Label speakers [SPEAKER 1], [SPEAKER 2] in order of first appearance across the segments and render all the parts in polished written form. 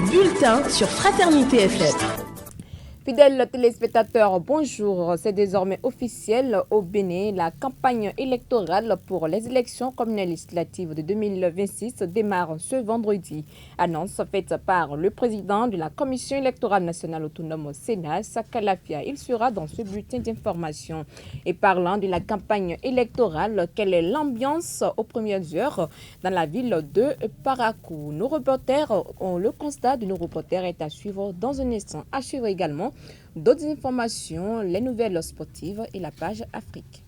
[SPEAKER 1] bulletin sur Fraternité FM.
[SPEAKER 2] Fidèles téléspectateurs, bonjour. C'est désormais officiel au Bénin. La campagne électorale pour les élections communales législatives de 2026 démarre ce vendredi. Annonce faite par le président de la Commission électorale nationale autonome au Sénat, Saka Lafia. Il sera dans ce bulletin d'information. Et parlant de la campagne électorale, quelle est l'ambiance aux premières heures dans la ville de Parakou? Le constat de nos reporters est à suivre dans un instant. À suivre également d'autres informations, les nouvelles sportives et la page Afrique.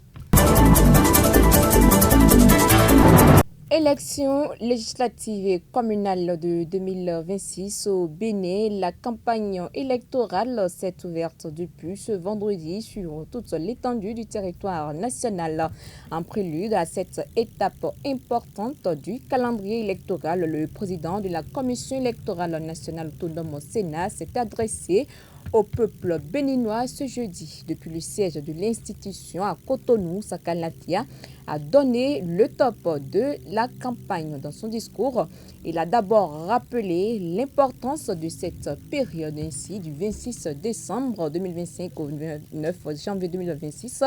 [SPEAKER 2] Élections législatives et communales de 2026 au Bénin. La campagne électorale s'est ouverte depuis ce vendredi sur toute l'étendue du territoire national. En prélude à cette étape importante du calendrier électoral, le président de la Commission électorale nationale autonome au Sénat s'est adressé au peuple béninois ce jeudi. Depuis le siège de l'institution à Cotonou, Saka Lafia a donné le top de la campagne. Dans son discours, il a d'abord rappelé l'importance de cette période, ainsi du 26 décembre 2025 au 9 janvier 2026.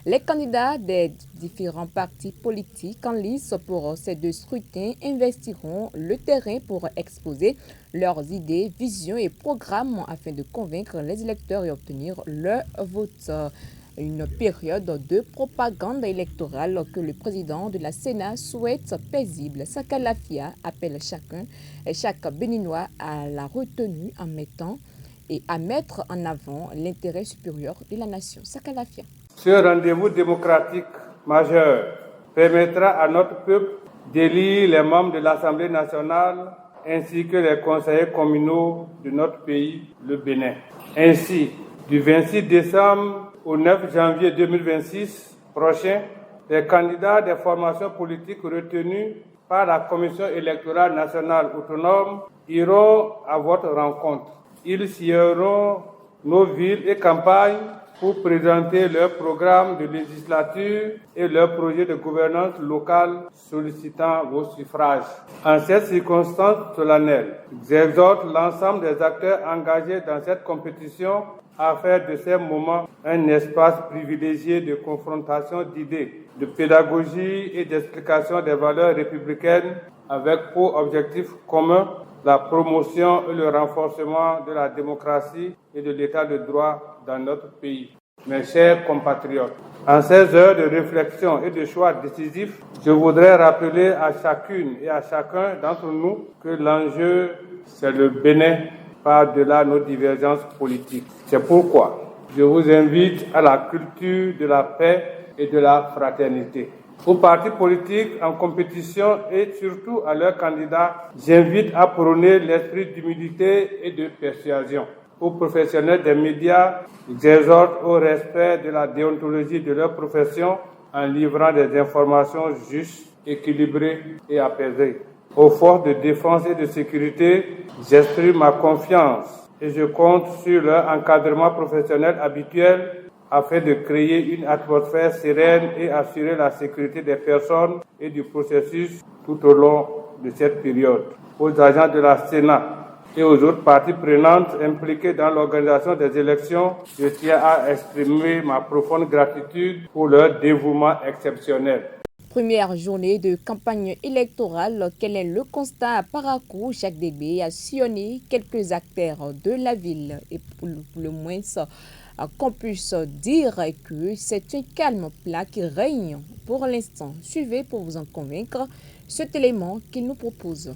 [SPEAKER 2] Les candidats des différents partis politiques en lice pour ces deux scrutins investiront le terrain pour exposer leurs idées, visions et programmes afin de convaincre les électeurs et obtenir leur vote. Une période de propagande électorale que le président de la Sénat souhaite paisible. Saka Lafia appelle chaque Béninois à la retenue à mettre en avant l'intérêt supérieur de la nation. Saka Lafia.
[SPEAKER 3] Ce rendez-vous démocratique majeur permettra à notre peuple d'élire les membres de l'Assemblée nationale ainsi que les conseillers communaux de notre pays, le Bénin. Ainsi, du 26 décembre au 9 janvier 2026 prochain, les candidats des formations politiques retenus par la Commission électorale nationale autonome iront à votre rencontre. Ils sillonneront nos villes et campagnes pour présenter leur programme de législature et leur projet de gouvernance locale sollicitant vos suffrages. En cette circonstance solennelle, j'exhorte l'ensemble des acteurs engagés dans cette compétition à faire de ces moments un espace privilégié de confrontation d'idées, de pédagogie et d'explication des valeurs républicaines avec pour objectif commun la promotion et le renforcement de la démocratie et de l'état de droit dans notre pays. Mes chers compatriotes, en ces heures de réflexion et de choix décisifs, je voudrais rappeler à chacune et à chacun d'entre nous que l'enjeu, c'est le Bénin par-delà nos divergences politiques. C'est pourquoi je vous invite à la culture de la paix et de la fraternité. Aux partis politiques en compétition et surtout à leurs candidats, j'invite à prôner l'esprit d'humilité et de persuasion. Aux professionnels des médias, j'exhorte au respect de la déontologie de leur profession en livrant des informations justes, équilibrées et apaisées. Aux forces de défense et de sécurité, j'exprime ma confiance et je compte sur leur encadrement professionnel habituel afin de créer une atmosphère sereine et assurer la sécurité des personnes et du processus tout au long de cette période. Aux agents de la Sénat et aux autres parties prenantes impliquées dans l'organisation des élections, je tiens à exprimer ma profonde gratitude pour leur dévouement exceptionnel.
[SPEAKER 2] Première journée de campagne électorale, quel est le constat à Parakou? Jacques Débé a sillonné quelques acteurs de la ville et pour le moins qu'on puisse dire que c'est un calme plat qui règne pour l'instant. Suivez pour vous en convaincre cet élément qu'il nous propose.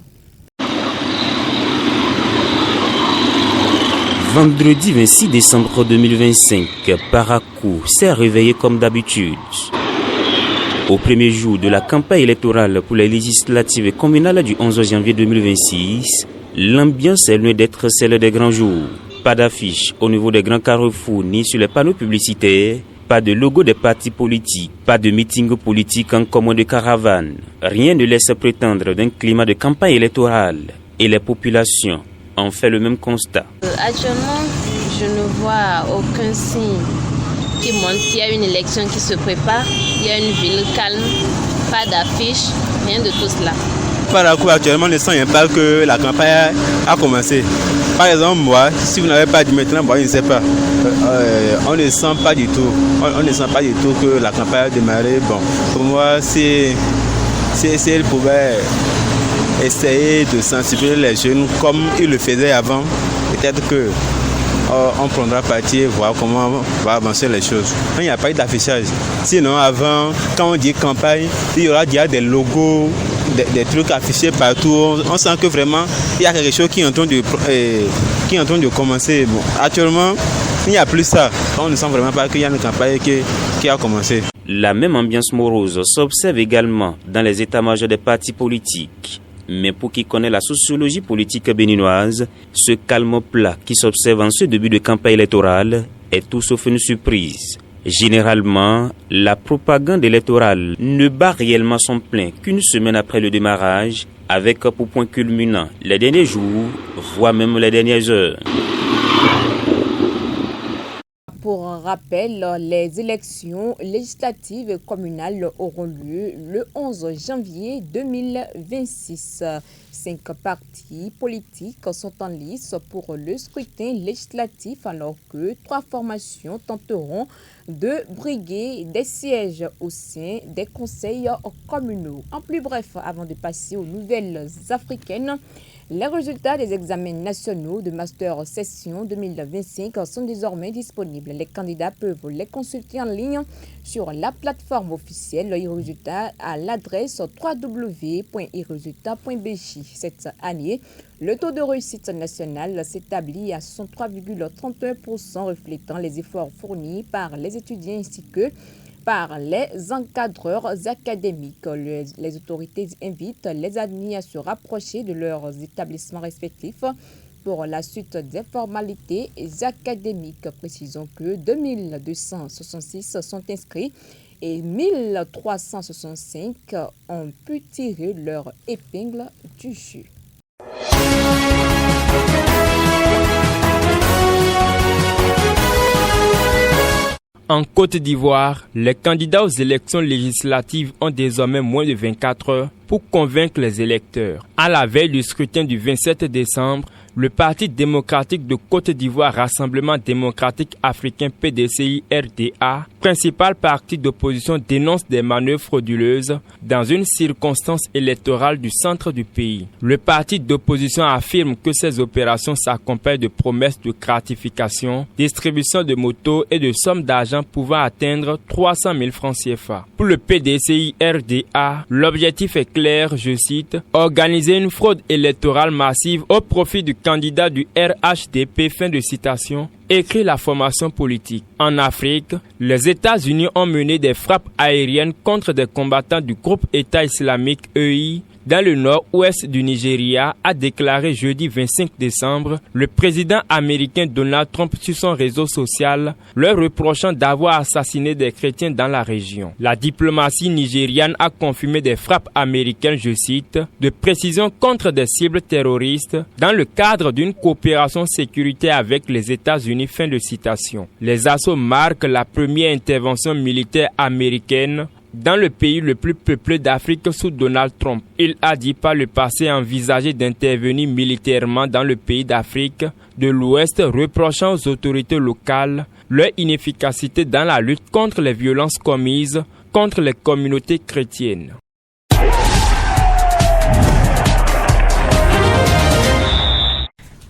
[SPEAKER 4] Vendredi 26 décembre 2025, Parakou s'est réveillé comme d'habitude. Au premier jour de la campagne électorale pour les législatives communales du 11 janvier 2026, l'ambiance est loin d'être celle des grands jours. Pas d'affiches au niveau des grands carrefours ni sur les panneaux publicitaires, pas de logo des partis politiques, pas de meeting politique en commun de caravane. Rien ne laisse prétendre d'un climat de campagne électorale et les populations ont fait le même constat.
[SPEAKER 5] Actuellement, je ne vois aucun signe qui montre qu'il y a une élection qui se prépare. Il y a une ville calme, pas d'affiches, rien de tout cela.
[SPEAKER 6] Parakou, actuellement, on ne sent pas que la campagne a commencé. Par exemple, moi, si vous n'avez pas dit maintenant, moi, je ne sais pas. On ne sent pas du tout. On ne sent pas du tout que la campagne a démarré. Bon, pour moi, si elle pouvait essayer de sensibiliser les jeunes comme ils le faisaient avant, peut-être que on prendra parti et voir comment va avancer les choses. Il n'y a pas eu d'affichage. Sinon, avant, quand on dit campagne, il y aura déjà des logos, des trucs affichés partout. On sent que vraiment, il y a quelque chose qui est en train de commencer. Bon, actuellement, il n'y a plus ça. On ne sent vraiment pas qu'il y a une campagne qui a commencé.
[SPEAKER 4] La même ambiance morose s'observe également dans les états-majors des partis politiques. Mais pour qui connaît la sociologie politique béninoise, ce calme plat qui s'observe en ce début de campagne électorale est tout sauf une surprise. Généralement, la propagande électorale ne bat réellement son plein qu'une semaine après le démarrage, avec pour point culminant les derniers jours, voire même les dernières heures.
[SPEAKER 2] Pour rappel, les élections législatives et communales auront lieu le 11 janvier 2026. 5 partis politiques sont en lice pour le scrutin législatif alors que 3 formations tenteront de briguer des sièges au sein des conseils communaux. En plus bref, avant de passer aux nouvelles africaines, les résultats des examens nationaux de Master Session 2025 sont désormais disponibles. Les candidats peuvent les consulter en ligne sur la plateforme officielle e-résultats à l'adresse www.eresultats.bj. Cette année, le taux de réussite national s'établit à 63,31%, reflétant les efforts fournis par les étudiants ainsi que par les encadreurs académiques. Les autorités invitent les admis à se rapprocher de leurs établissements respectifs pour la suite des formalités académiques. Précisons que 2266 sont inscrits et 1365 ont pu tirer leur épingle du jeu.
[SPEAKER 7] En Côte d'Ivoire, les candidats aux élections législatives ont désormais moins de 24 heures pour convaincre les électeurs. À la veille du scrutin du 27 décembre, le Parti démocratique de Côte d'Ivoire, Rassemblement démocratique africain PDCI-RDA, principal parti d'opposition, dénonce des manœuvres frauduleuses dans une circonstance électorale du centre du pays. Le parti d'opposition affirme que ces opérations s'accompagnent de promesses de gratification, distribution de motos et de sommes d'argent pouvant atteindre 300 000 francs CFA. Pour le PDCI-RDA, l'objectif est clair, je cite, « Organiser une fraude électorale massive au profit du candidat du RHDP », fin de citation, écrit la formation politique. En Afrique, les États-Unis ont mené des frappes aériennes contre des combattants du groupe État islamique EI dans le nord-ouest du Nigeria, a déclaré jeudi 25 décembre le président américain Donald Trump sur son réseau social, leur reprochant d'avoir assassiné des chrétiens dans la région. La diplomatie nigériane a confirmé des frappes américaines, je cite, de précision contre des cibles terroristes dans le cadre d'une coopération sécuritaire avec les États-Unis, fin de citation. Les assauts marquent la première intervention militaire américaine dans le pays le plus peuplé d'Afrique sous Donald Trump. Il a dit par le passé envisager d'intervenir militairement dans le pays d'Afrique de l'Ouest, reprochant aux autorités locales leur inefficacité dans la lutte contre les violences commises contre les communautés chrétiennes.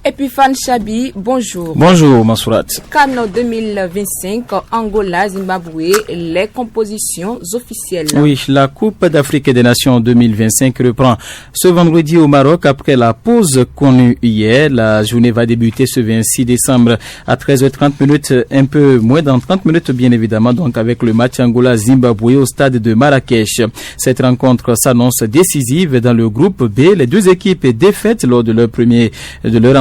[SPEAKER 2] Epiphane Chabi, bonjour.
[SPEAKER 8] Bonjour Mansourat.
[SPEAKER 2] CAN 2025, Angola, Zimbabwe, les compositions officielles.
[SPEAKER 8] Oui, la Coupe d'Afrique des Nations 2025 reprend ce vendredi au Maroc après la pause connue hier. La journée va débuter ce 26 décembre à 13h30, un peu moins dans 30 minutes bien évidemment, donc avec le match Angola-Zimbabwe au stade de Marrakech. Cette rencontre s'annonce décisive dans le groupe B. Les deux équipes défaites lors de leur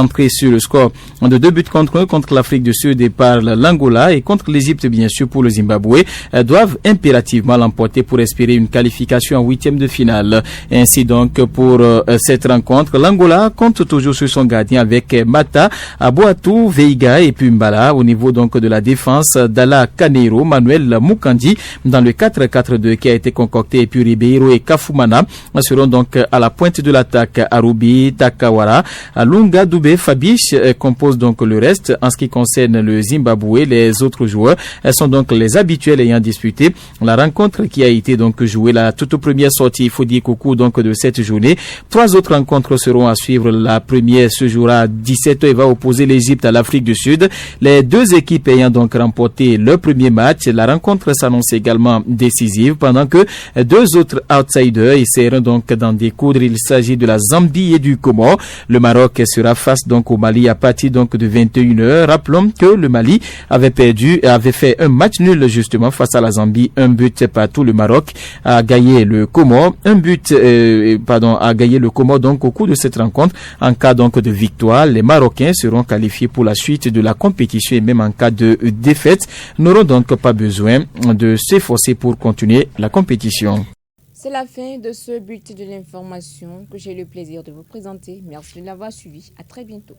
[SPEAKER 8] entrée pris sur le score de 2-1 contre l'Afrique du Sud et par l'Angola et contre l'Égypte bien sûr pour le Zimbabwe, doivent impérativement l'emporter pour espérer une qualification en 8e de finale. Ainsi donc pour cette rencontre, l'Angola compte toujours sur son gardien avec Mata, Aboatou, Veiga et Pumbala. Au niveau donc de la défense, Dala Caneiro, Manuel Mukandi dans le 4-4-2 qui a été concocté, et puis Ribeiro et Kafumana seront donc à la pointe de l'attaque. Arubi, Takawara, Lunga, Dubé, Fabiche composent donc le reste. En ce qui concerne le Zimbabwe, les autres joueurs sont donc les habituels ayant disputé la rencontre qui a été donc jouée la toute première sortie, il faut dire coucou donc de cette journée. 3 autres rencontres seront à suivre. La première se jouera à 17h et va opposer l'Égypte à l'Afrique du Sud. Les 2 équipes ayant donc remporté le premier match, la rencontre s'annonce également décisive pendant que 2 autres outsiders essaieront donc d'en découdre. Il s'agit de la Zambie et du Comore. Le Maroc sera face donc au Mali à partir donc de 21h. Rappelons que le Mali avait fait un match nul justement face à la Zambie, 1 but partout. Le Maroc a gagné le Comore, a gagné le Comore donc au cours de cette rencontre. En cas donc de victoire, les Marocains seront qualifiés pour la suite de la compétition et même en cas de défaite, n'auront donc pas besoin de s'efforcer pour continuer la compétition.
[SPEAKER 2] C'est la fin de ce bulletin de l'information que j'ai le plaisir de vous présenter. Merci de l'avoir suivi. À très bientôt.